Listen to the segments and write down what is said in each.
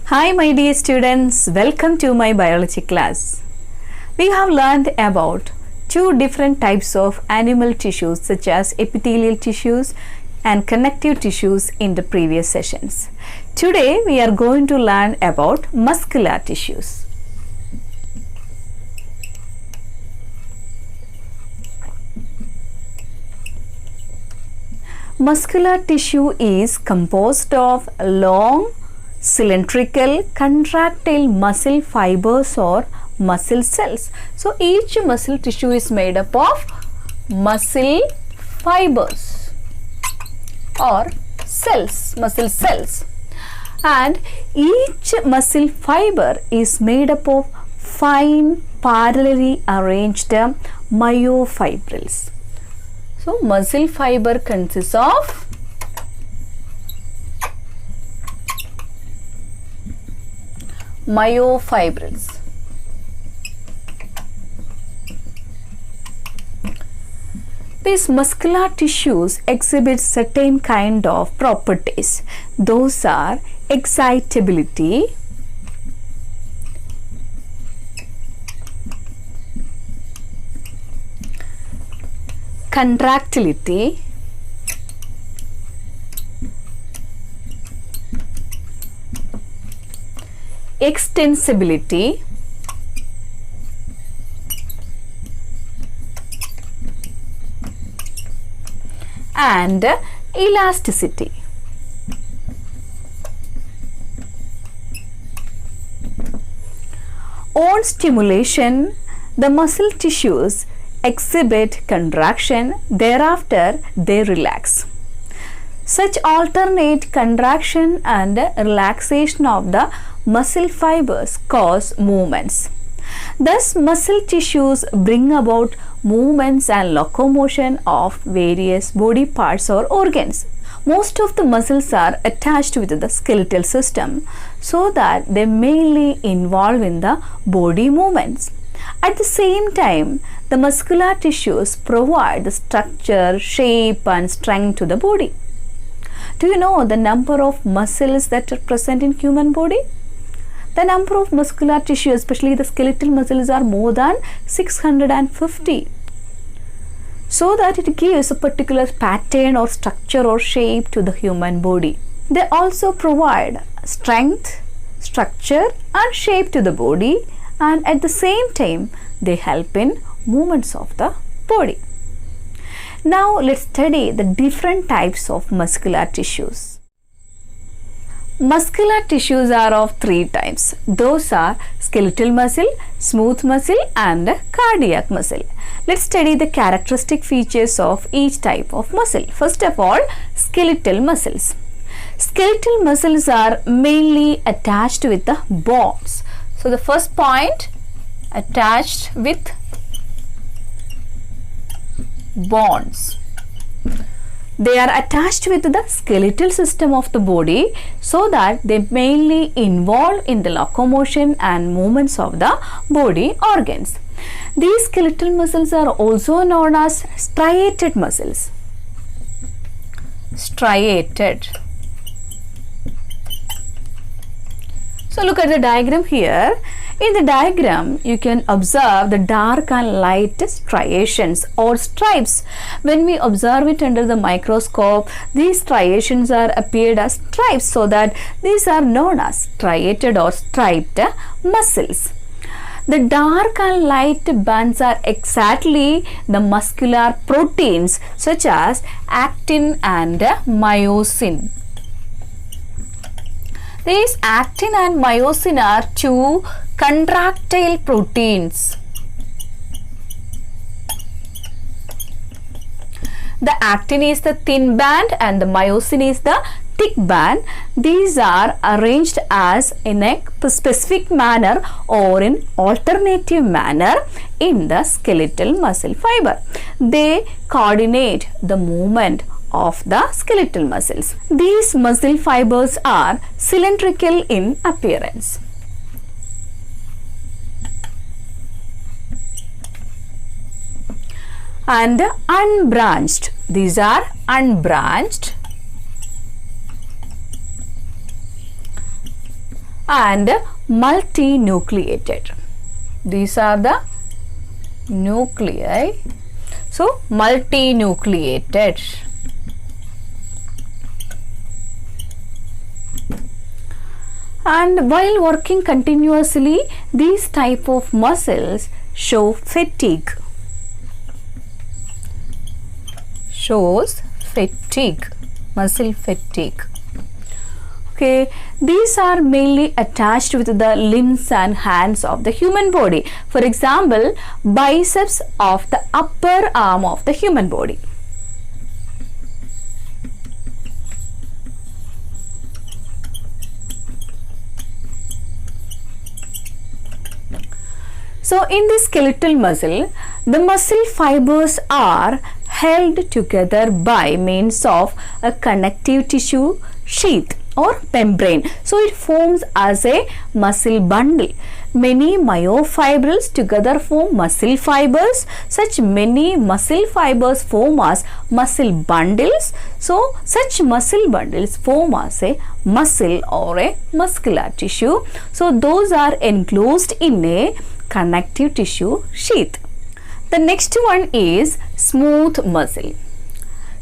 Hi my dear students, welcome to my biology class. We have learned about two different types of animal tissues such as epithelial tissues and connective tissues in the previous sessions. Today we are going to learn about muscular tissues. Muscular tissue is composed of long, cylindrical, contractile muscle fibers or muscle cells. So each muscle tissue is made up of muscle fibers or cells, muscle cells, and each muscle fiber is made up of fine parallelly arranged myofibrils. So muscle fiber consists of myofibrils. These muscular tissues exhibit certain kind of properties. Those are excitability, contractility, extensibility, and elasticity. On stimulation, the muscle tissues exhibit contraction, thereafter they relax. Such alternate contraction and relaxation of the muscle fibers cause movements. Thus, muscle tissues bring about movements and locomotion of various body parts or organs. Most of the muscles are attached with the skeletal system so that they mainly involve in the body movements. At the same time, the muscular tissues provide the structure, shape and strength to the body. Do you know the number of muscles that are present in human body? The number of muscular tissue, especially the skeletal muscles, are more than 650. So that it gives a particular pattern or structure or shape to the human body. They also provide strength, structure and shape to the body, and at the same time they help in movements of the body. Now let's study the different types of muscular tissues. Muscular tissues are of three types. Those are skeletal muscle, smooth muscle and cardiac muscle. Let's study the characteristic features of each type of muscle. First of all, skeletal muscles. Skeletal muscles are mainly attached with the bones. So the first point, attached with bones. They are attached with the skeletal system of the body so that they mainly involve in the locomotion and movements of the body organs. These skeletal muscles are also known as striated muscles. Striated. So look at the diagram here. In the diagram, you can observe the dark and light striations or stripes. When we observe it under the microscope, these striations are appeared as stripes, so that these are known as striated or striped muscles. The dark and light bands are exactly the muscular proteins such as actin and myosin. These actin and myosin are two contractile proteins. The actin is the thin band and the myosin is the thick band. These are arranged as in a specific manner or in alternative manner in the skeletal muscle fiber. They coordinate the movement of the skeletal muscles. These muscle fibers are cylindrical in appearance. and unbranched. These are unbranched. and multinucleated. These are the nuclei. So multinucleated. And while working continuously, these type of muscles show fatigue. Shows fatigue, muscle fatigue. Okay, these are mainly attached with the limbs and hands of the human body. For example, biceps of the upper arm of the human body. So in the skeletal muscle, the muscle fibers are held together by means of a connective tissue sheath or membrane. So it forms as a muscle bundle. Many myofibrils together form muscle fibers. Such many muscle fibers form as muscle bundles. So such muscle bundles form as a muscle or a muscular tissue. So those are enclosed in a connective tissue sheath. The next one is smooth muscle.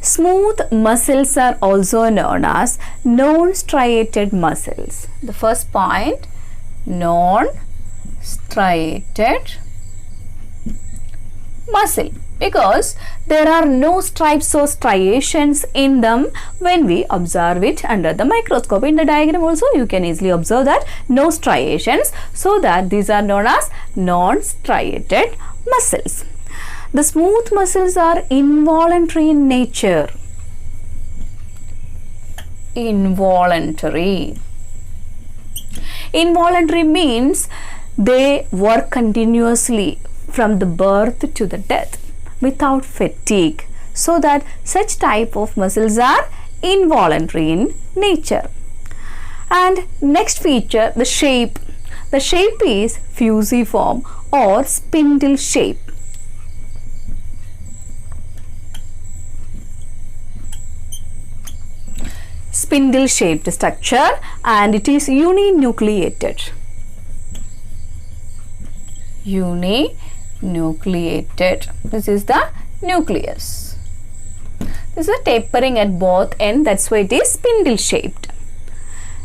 Smooth muscles are also known as non-striated muscles. The first point, non-striated muscle, because there are no stripes or striations in them when we observe it under the microscope. In the diagram also you can easily observe that no striations, so that these are known as non-striated muscles. The smooth muscles are involuntary in nature. Involuntary. Involuntary means they work continuously from the birth to the death without fatigue, so that such type of muscles are involuntary in nature. And next feature, the shape. The shape is fusiform or spindle shape. Spindle shaped structure, and it is uninucleated. Uninucleated. This is the nucleus. This is a tapering at both ends, that's why it is spindle shaped.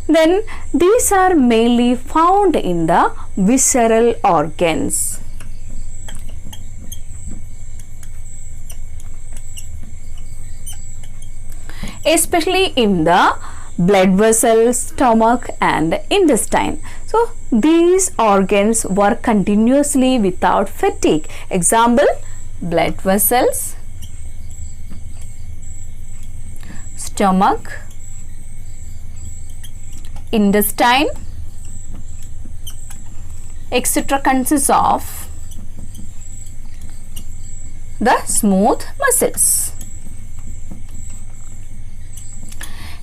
Then these are mainly found in the visceral organs. Especially in the blood vessels, stomach and intestine. So these organs work continuously without fatigue. Example, blood vessels, stomach, intestine, etc. consists of the smooth muscles.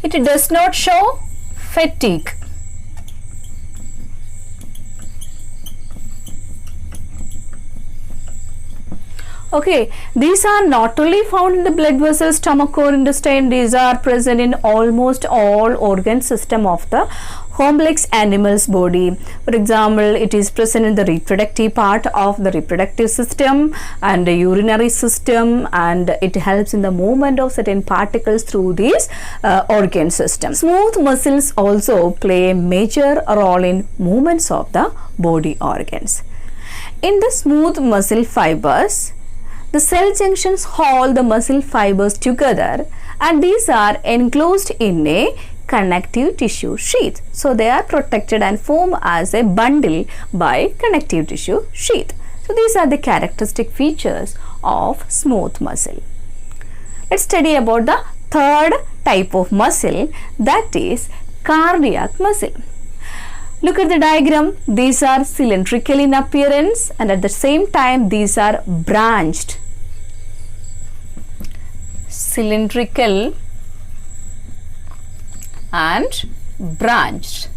It does not show fatigue. Okay, these are not only found in the blood vessels, stomach or intestine, these are present in almost all organ system of the complex animal's body. For example, it is present in the reproductive part of the reproductive system and the urinary system, and it helps in the movement of certain particles through these organ systems. Smooth muscles also play a major role in movements of the body organs. In the smooth muscle fibers, the cell junctions hold the muscle fibers together, and these are enclosed in a connective tissue sheath. So they are protected and form as a bundle by connective tissue sheath. So these are the characteristic features of smooth muscle. Let's study about the third type of muscle, that is cardiac muscle. Look at the diagram. These are cylindrical in appearance, and at the same time these are branched. Cylindrical and branched.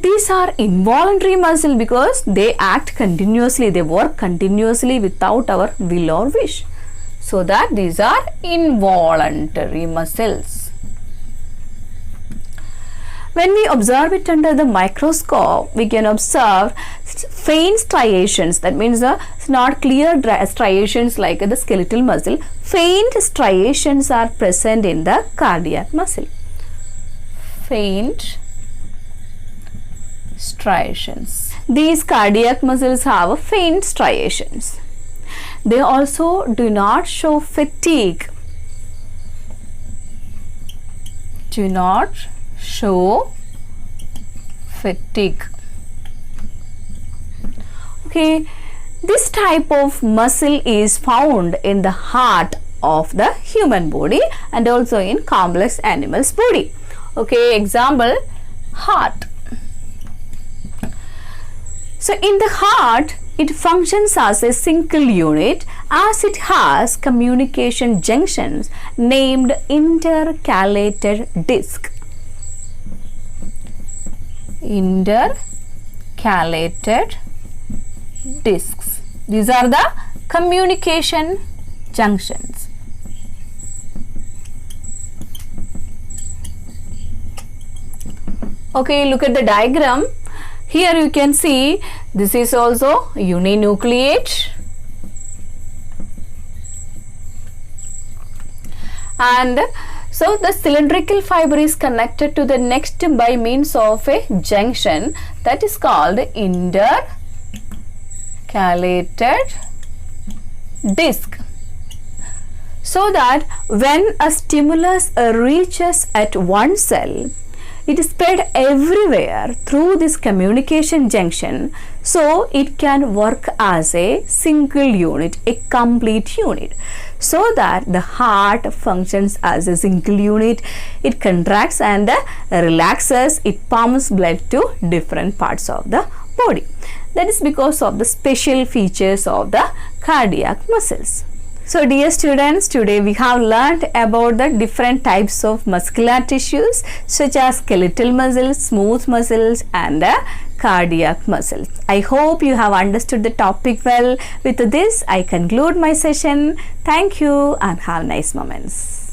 These are involuntary muscle because they act continuously, they work continuously without our will or wish. So that these are involuntary muscles. When we observe it under the microscope, we can observe faint striations. That means it's not clear striations like the skeletal muscle. Faint striations are present in the cardiac muscle. Faint striations. These cardiac muscles have faint striations. They also do not show fatigue. Do not show fatigue. Okay, this type of muscle is found in the heart of the human body and also in complex animals' body. Okay, example, heart. So in the heart, it functions as a single unit as it has communication junctions named intercalated disc. Intercalated discs. These are the communication junctions. Okay, look at the diagram. Here you can see this is also uninucleate, and so the cylindrical fiber is connected to the next by means of a junction that is called intercalated disc. So that when a stimulus reaches at one cell, it is spread everywhere through this communication junction, so it can work as a single unit, a complete unit. So that the heart functions as a single unit, it contracts and relaxes, it pumps blood to different parts of the body. That is because of the special features of the cardiac muscles. So dear students, today we have learnt about the different types of muscular tissues such as skeletal muscles, smooth muscles and cardiac muscles. I hope you have understood the topic well. With this, I conclude my session. Thank you and have nice moments.